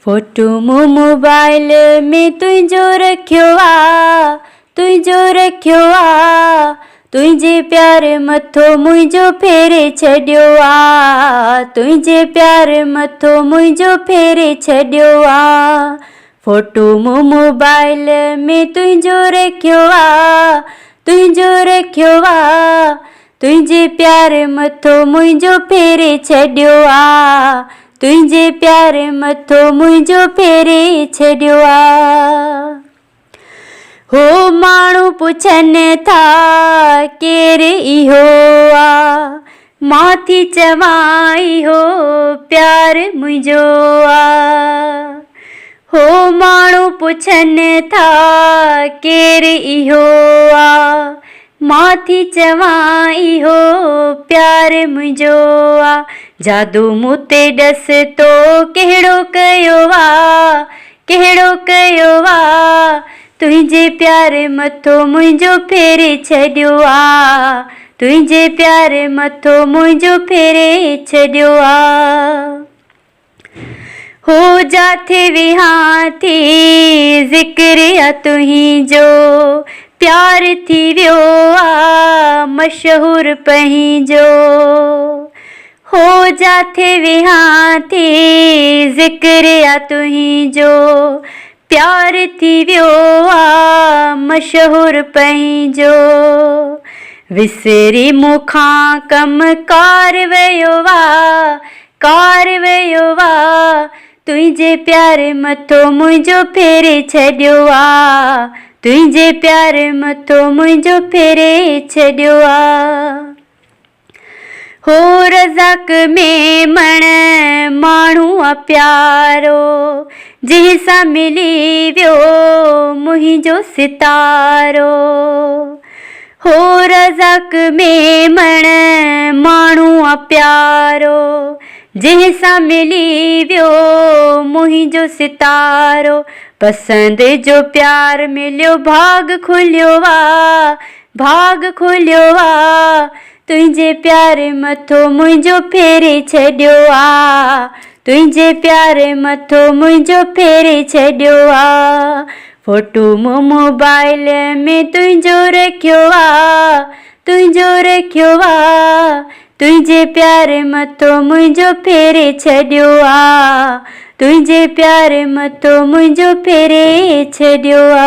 Photo मो mobile में तुझो रखियो आ, तुझो रखियो आ। तुझे प्यार मथो मुझो फेरे छड्यो आ, तुझे प्यार मथो मुझो फेरे छड्यो आ। फोटो मो मोबाइल में तुझो रखियो आ, तुझो रखियो आ। तुझे प्यार मथो मुझो फेरे छड्यो आ, तुझे प्यार मथो मुझो फेरे छड्यो आ। हो माण्हू पुछनि था केर इहो आ, मां थी चवां इहो प्यार मुंहिंजो आ। हो माण्हू पुछनि था केर इहो आ, मां थी चवां इहो प्यार मुंहिंजो आ। जादू मूं ते ॾस तो कहिड़ो कयो आ, कहिड़ो कयो आ। तुझे प्यार मथो मुझो फेरे छड्यो आ, तुझे प्यार मथो मुझो फेरे छड्यो आ। हो जाथे विहां थी ज़िक्र आ तुहिंजो, प्यार थी वियो आ मशहूर पंहिंजो। हो जाथे विहां थी ज़िक्र आ तुहिंजो, प्यार थी वियो आ मशहूर पंहिंजो। विसरी मूंखां कम कार वयो आ, कार वयो आ। तुझे प्यार मथो मुझो फेरे छड्यो आ, तुझे प्यार मथो मुझो फेरे छड्यो आ। हो रज़ाक में मण माण्हू आ प्यारो, जंहिंसां मिली वियो मुंहिंजो सितारो। हो रज़ाक में मण माण्हू आ प्यारो, जंहिंसां मिली वियो मुंहिंजो सितारो। पसंद जो प्यार मिलियो भाग खुलियो आ, भाग खुलियो आ। तुझे प्यार मथो मुझो फेरे छड्यो आ, तुझे प्यार मथो मुझो फेरे छड्यो आ। फोटो मो मोबाइल में तुझो रखियो आ, तुझो रखियो आ। तुझे प्यार मथो मुझो फेरे छड्यो आ, तुझे प्यार मथो मुझो फेरे छड्यो आ।